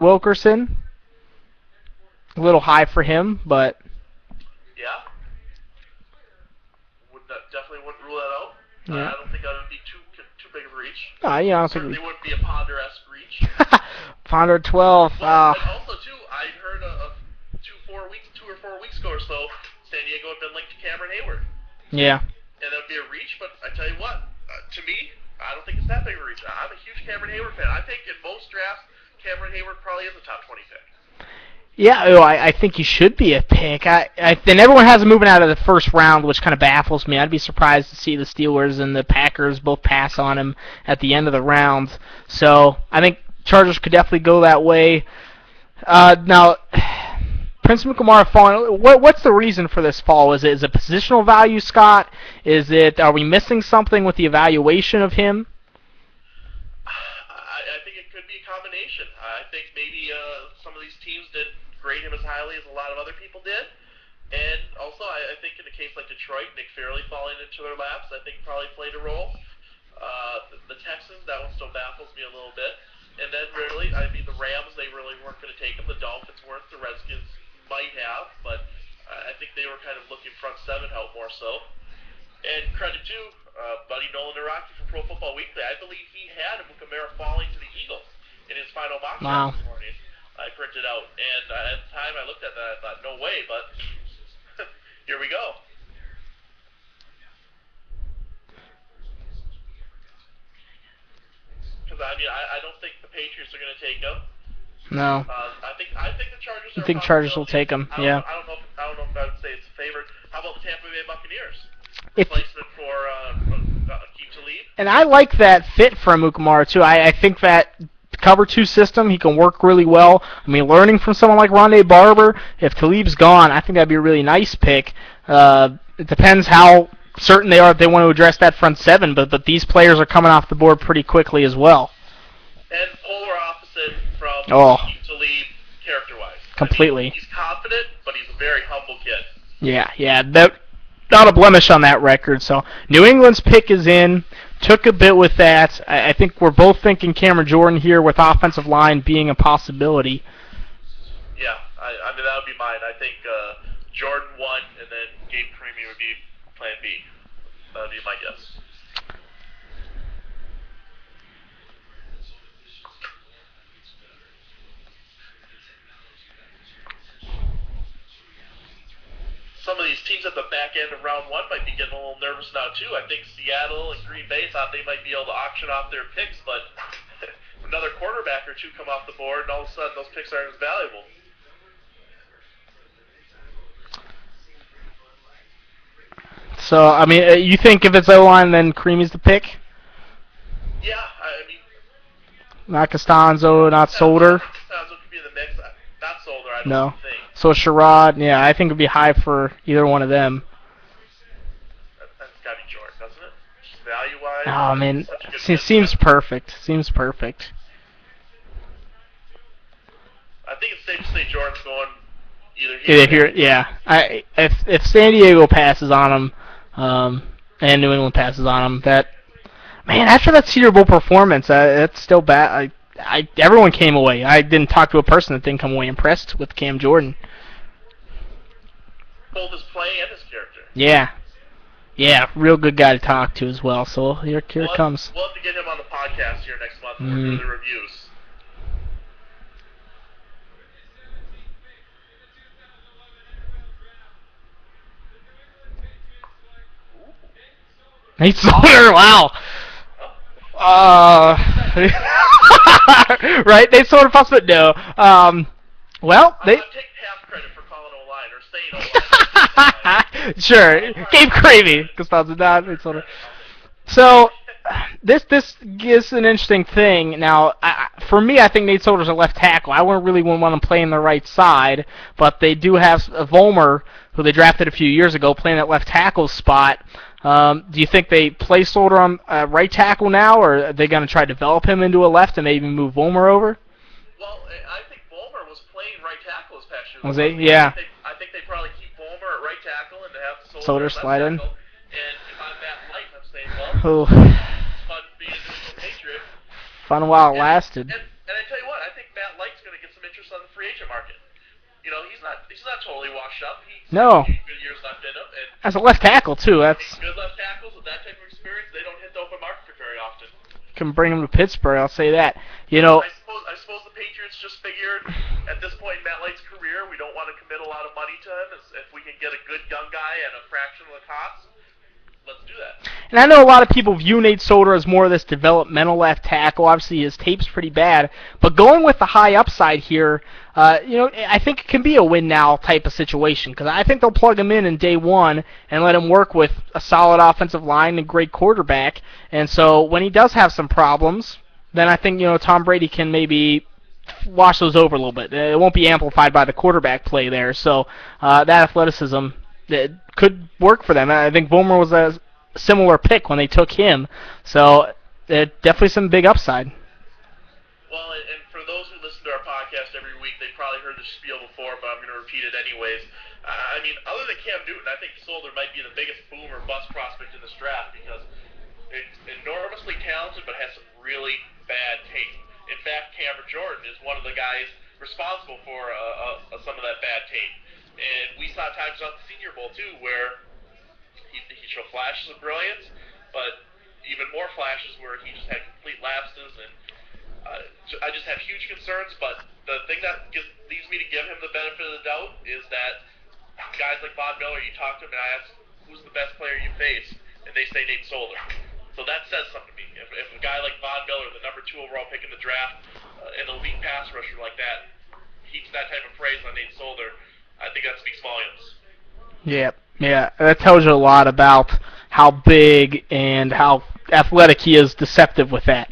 Wilkerson. A little high for him, but Yeah, definitely wouldn't rule that out. yeah. I don't think that would be too big of a reach. Yeah, I don't Certainly think wouldn't be a Ponder-esque reach. Ponder 12. Well, and also too, I heard 2 or 4 weeks ago or so, San Diego had been linked to Cameron Hayward. Yeah. And that would be a reach, but I tell you what, to me, I don't think it's that big of a reach. I'm a huge Cameron Hayward fan. I think in most drafts, Cameron Hayward probably is a top 20 pick. Yeah, I think he should be a pick. And everyone has him moving out of the first round, which kind of baffles me. I'd be surprised to see the Steelers and the Packers both pass on him at the end of the round. So I think Chargers could definitely go that way. Now, Prince Mukamara falling. What's the reason for this fall? Is it positional value, Scott? Are we missing something with the evaluation of him? I think it could be a combination. I think maybe some of these teams didn't grade him as highly as a lot of other people did. And also, I think in a case like Detroit, Nick Fairley falling into their laps, I think probably played a role. The Texans, that one still baffles me a little bit. And then really, I mean, the Rams, they really weren't going to take him. The Dolphins weren't. The Redskins might have, but I think they were kind of looking front seven out more so. And credit to Buddy Nolan Naraki from Pro Football Weekly. I believe he had Mukamara falling to the Eagles in his final mock draft this morning. I printed out, and at the time I looked at that, I thought, no way, but here we go. Because I mean, I don't think the Patriots are going to take him. No. I think the Chargers. I think Chargers will take him. Yeah. I don't know if I would say it's a favorite. How about the Tampa Bay Buccaneers? If, Replacement for Aqib Talib. And I like that fit for Mukamara too. I think that cover 2 system, he can work really well. I mean, learning from someone like Rondé Barber, if Talib's gone, I think that'd be a really nice pick. It depends how certain they are if they want to address that front seven, but these players are coming off the board pretty quickly as well. And polar opposite from Aqib Talib character-wise. Completely. I mean, he's confident, but he's a very humble kid. Yeah, not a blemish on that record. So New England's pick is in. Took a bit with that. I think we're both thinking Cameron Jordan here with offensive line being a possibility. Yeah, I mean, that would be mine. I think Jordan 1 and then Gabe Creamy would be plan B. That would be my guess. Some of these teams at the back end of round 1 might be getting a little nervous now too. I think Seattle and Green Bay thought they might be able to auction off their picks, but another quarterback or two come off the board, and all of a sudden those picks aren't as valuable. So, I mean, you think if it's O-line, then Creamy's the pick? Yeah, I mean... Not Costanzo, not Solder? Costanzo could be in the mix. Not Solder, I don't think. So Sherrod, yeah, I think it would be high for either one of them. That's got to be Jordan, doesn't it? Just value-wise. Oh, man, seems perfect. Seems perfect. I think it's safe to say Jordan's going either here. Yeah. If San Diego passes on him, and New England passes on him, after that Cedar Bowl performance, that's still bad. Everyone came away. I didn't talk to a person that didn't come away impressed with Cam Jordan. Both his play and his character. Yeah, real good guy to talk to as well. So here it comes. We'll have to get him on the podcast here next month and we'll do the reviews. Nate Solder, wow. Right, Nate Solder possibly no. Well, I'm gonna take half credit for calling O-line or saying O-line. Sure, Gabe Creamy, Costanzo not Nate Solder. So this is an interesting thing. Now, for me, I think Nate Solder's a left tackle. I wouldn't really want him playing the right side, but they do have Vollmer, who they drafted a few years ago, playing that left tackle spot. Do you think they play Solder on right tackle now, or are they going to try to develop him into a left and maybe move Vollmer over? Well, I think Vollmer was playing right tackle this past year. Was he? Yeah. I think they probably keep Vollmer at right tackle and to have Solder slide in. And if I'm Matt Light, I'm saying, well, it's fun being a Patriot. Fun while it lasted. And I tell you what, I think Matt Light's going to get some interest on the free agent market. You know, he's not totally washed up. He's No. got a few good years left in him, and As a left tackle, too. That's good left tackles with that type of experience, they don't hit the open market very often. can bring him to Pittsburgh, I'll say that. You know, I suppose the Patriots just figured at this point in Matt Light's career, we don't want to commit a lot of money to him. If we can get a good young guy at a fraction of the cost, let's do that. and I know a lot of people view Nate Solder as more of this developmental left tackle. Obviously, his tape's pretty bad, but going with the high upside here, you know, I think it can be a win now type of situation because I think they'll plug him in day one and let him work with a solid offensive line and a great quarterback. And so when he does have some problems, then I think, you know, Tom Brady can maybe wash those over a little bit. It won't be amplified by the quarterback play there. So that athleticism it could work for them. I think Vollmer was a similar pick when they took him. So definitely some big upside. Well, and for those who listen to our podcast every week, they probably heard this spiel before, but I'm going to repeat it anyways. I mean, other than Cam Newton, I think Solder might be the biggest boom or bust prospect in this draft because it's enormously talented but has some really bad tape. In fact, Cameron Jordan is one of the guys responsible for some of that bad tape. And we saw times on the Senior Bowl, too, where he showed flashes of brilliance, but even more flashes where he just had complete lapses. And I just have huge concerns, but the thing that leads me to give him the benefit of the doubt is that guys like Von Miller, you talk to him and I ask, who's the best player you face? And they say Nate Solder. So that says something to me. If a guy like Von Miller, the number 2 overall pick in the draft, an elite pass rusher like that, heaps that type of praise on Nate Solder, I think that speaks volumes. Yeah, that tells you a lot about how big and how athletic he is, deceptive with that.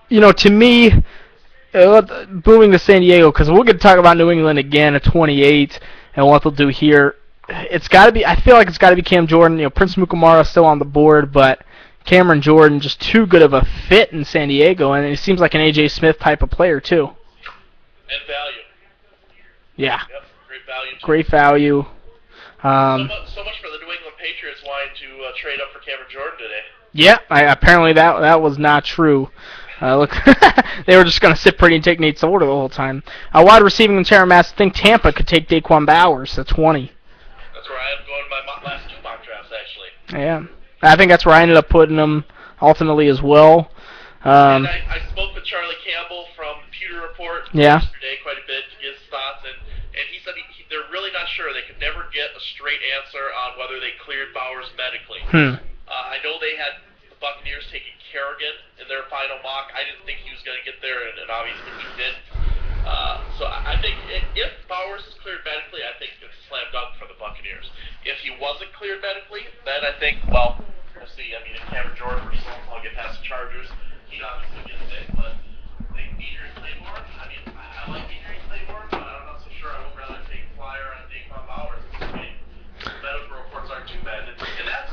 You know, to me, moving to San Diego, because we're going to talk about New England again at 28 and what they'll do here. It's got to be. I feel like it's got to be Cam Jordan. You know, Prince Mukamara still on the board, but Cameron Jordan just too good of a fit in San Diego, and he seems like an A.J. Smith type of player too. And value. Yeah. Yep, great value. Great value. So much for the New England Patriots wanting to trade up for Cameron Jordan today. Yeah, apparently that was not true. Look, they were just going to sit pretty and take Nate Solder the whole time. Wide receiving and Terry Mass think Tampa could take Daquan Bowers at 20. That's where I am going in my last 2 mock drafts, actually. Yeah, I think that's where I ended up putting him ultimately as well. And I spoke with Charlie Campbell from Pewter Report yesterday quite a bit to get his thoughts, and he said they're really not sure. They could never get a straight answer on whether they cleared Bowers medically. I know they had the Buccaneers taking Kerrigan in their final mock. I didn't think he was going to get there, and obviously he did. So I think if Bowers is cleared medically, I think it's a slam dunk for the Buccaneers. If he wasn't cleared medically, then I think, well, we'll see. I mean, if Cameron Jordan or someone will get past the Chargers, he obviously gets it. But I think Adrian Claiborne, I mean, I like Adrian Claiborne, but I'm not so sure I would rather take a flyer on Daquan Bowers. I mean, medical reports aren't too bad. And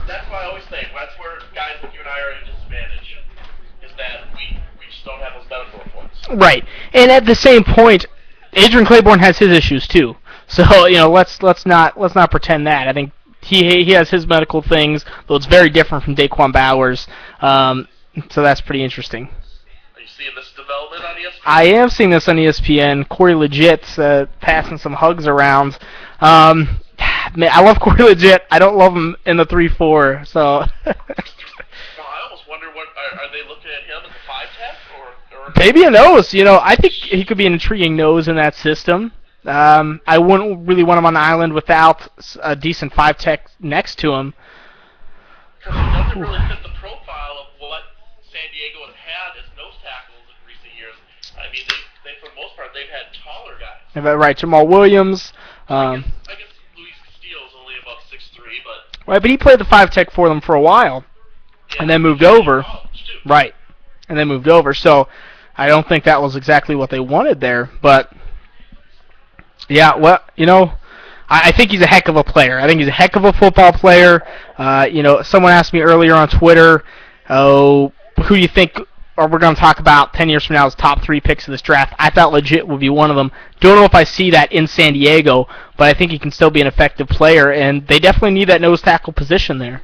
that's why I always think, that's where guys like you and I are at a disadvantage, is that we just don't have those medical reports. Right. And at the same point, Adrian Claiborne has his issues too. So, you know, let's not pretend that. I think he has his medical things, though it's very different from Daquan Bowers. So that's pretty interesting. Are you seeing this development on ESPN? I am seeing this on ESPN. Corey Legit's passing some hugs around. Man, I love Corey Legit. I don't love him in the 3-4. So. Well, I almost wonder what are they looking at him as a 5-tech or maybe a nose. You know, I think he could be an intriguing nose in that system. I wouldn't really want him on the island without a decent 5-tech next to him. Because he doesn't really fit the profile of what San Diego has had as nose tackles in recent years. I mean, they for the most part, they've had taller guys. Right, Jamal Williams. I guess Luis Castillo is only about 6'3", but... Right, but he played the 5-tech for them for a while, and then moved over. Right, and then moved over. So I don't think that was exactly what they wanted there. But, yeah, well, you know, I think he's a heck of a player. I think he's a heck of a football player. You know, someone asked me earlier on Twitter, who do you think, or we're going to talk about 10 years from now as top 3 picks of this draft. I thought Legit would be one of them. Don't know if I see that in San Diego, but I think he can still be an effective player, and they definitely need that nose tackle position there.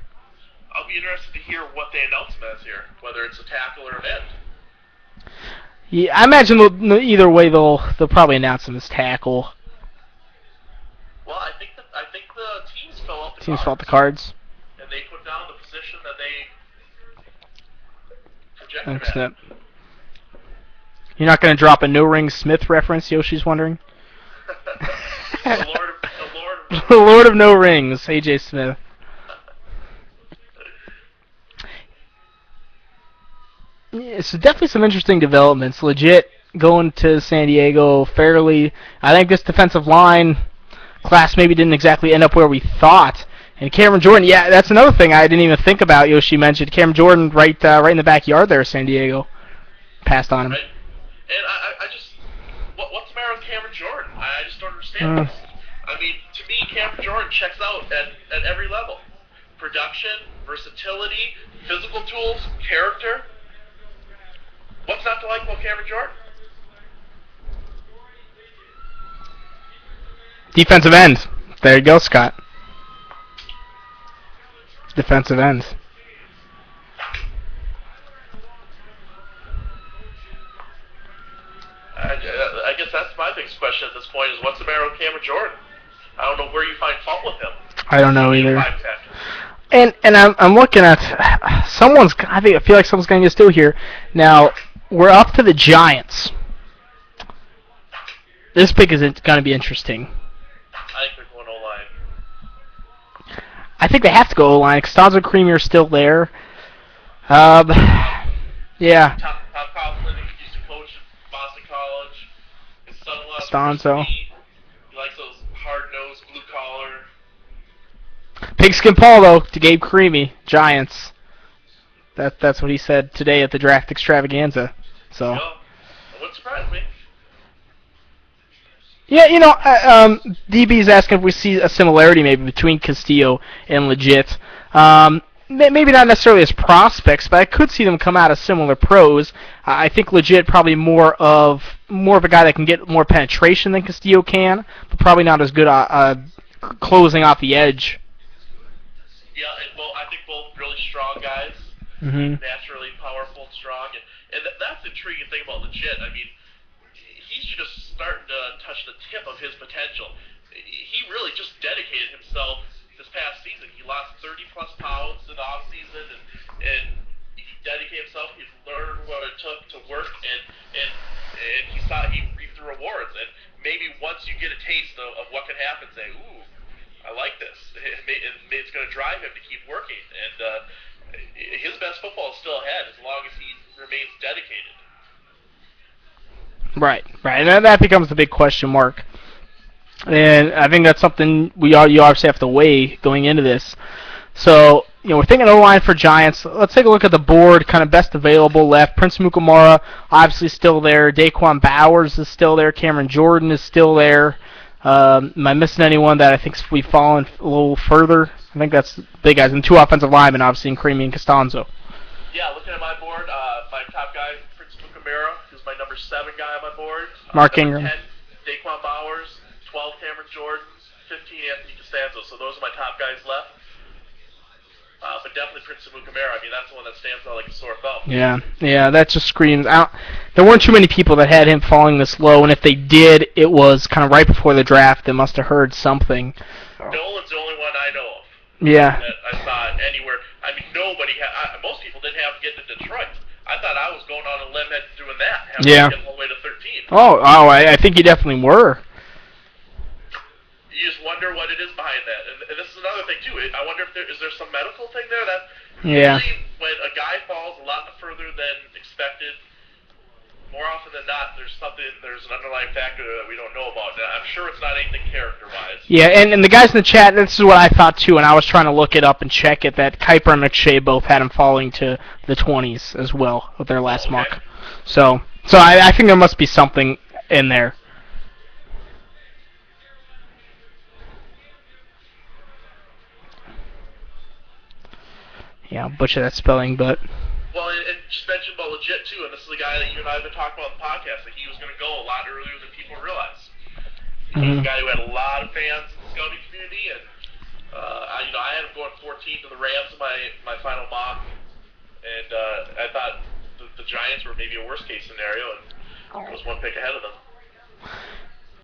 I'll be interested to hear what they announce him as here, whether it's a tackle or an end. Yeah, I imagine either way they'll probably announce him as tackle. Well, I think the teams fill out the Teams cards. fought the cards. And they put down the position that they project Thanks, him at. Snip. You're not going to drop a No Ring Smith reference, Yoshi's wondering? the Lord The Lord of No Rings, AJ Smith. Yeah, so definitely some interesting developments. Legit going to San Diego fairly. I think this defensive line class maybe didn't exactly end up where we thought. And Cameron Jordan, yeah, that's another thing I didn't even think about. Yoshi mentioned Cameron Jordan right in the backyard there, San Diego. Passed on him. Right. And I just, what's the matter with Cameron Jordan? I just don't understand this. I mean, to me, Cameron Jordan checks out at every level. Production, versatility, physical tools, character. What's not to like about Cameron Jordan? Defensive end. There you go, Scott. Defensive end. I guess that's my biggest question at this point is what's the matter with Cameron Jordan? I don't know where you find fault with him. I don't know either. 5'10". And I'm looking at I feel like someone's going to get still here. Now we're up to the Giants. This pick is going to be interesting. I think they're going O-line. I think they have to go O-line. Costanzo and Creamy are still there. Yeah. Top Coughlin used to coach at Boston College. His son-in-law is Costanzo. He likes those hard-nosed, blue-collar. Pigskin Paul, though, to Gabe Creamy, Giants. That's what he said today at the draft extravaganza. So. Yeah, it wouldn't surprise me. Yeah, DB's asking if we see a similarity maybe between Castillo and Legit. Maybe not necessarily as prospects, but I could see them come out as similar pros. I think Legit probably more of a guy that can get more penetration than Castillo can, but probably not as good closing off the edge. Yeah, I think both really strong guys, naturally powerful and strong, and that's the intriguing thing about Legit. I mean, he's just starting to touch the tip of his potential. He really just dedicated himself this past season. He lost 30-plus pounds in the off-season, and he dedicated himself. He learned what it took to work, and he reaped the rewards. And maybe once you get a taste of what can happen, say, ooh, I like this. It's going to drive him to keep working. And his best football is still ahead as long as he remains dedicated. Right. And that becomes the big question mark. And I think that's something you obviously have to weigh going into this. So, we're thinking O-line for Giants. Let's take a look at the board, kind of best available left. Prince Mukamara, obviously still there. Daquan Bowers is still there. Cameron Jordan is still there. Am I missing anyone that I think we've fallen a little further? I think that's the big guys. And two offensive linemen, obviously, in Creamy and Costanzo. Yeah, looking at my board, my top guy, Prince Mukamara, who's my number 7 guy on my board. Mark Ingram. 10, Daquan Bowers. 12, Cameron Jordan. 15, Anthony Costanzo. So those are my top guys left. But definitely Prince Mukamara. I mean, that's the one that stands out like a sore thumb. Yeah, that just screams out. There weren't too many people that had him falling this low, and if they did, it was kind of right before the draft. They must have heard something. Nolan's the only one I know of. Yeah. That I saw anywhere. I mean, nobody had. Most people didn't have to get to Detroit. I thought I was going on a limb at doing that. Having to get all the way to 13. I think you definitely were. You just wonder what it is behind that. And this is another thing, too. I wonder if is there some medical thing there that usually when a guy falls a lot further than expected, more often than not, there's an underlying factor that we don't know about. Now, I'm sure it's not anything character-wise. Yeah, and the guys in the chat, this is what I thought, too, and I was trying to look it up and check it, that Kuiper and McShay both had him falling to the 20s as well with their last mock. So I think there must be something in there. Yeah, I'll butcher that spelling, but... Well, and just mentioned about Legit, too, and this is the guy that you and I have been talking about on the podcast, that he was going to go a lot earlier than people realized. He's a guy who had a lot of fans in the scouting community, and I had him going 14th to the Rams in my final mock, and I thought the Giants were maybe a worst-case scenario, and was one pick ahead of them.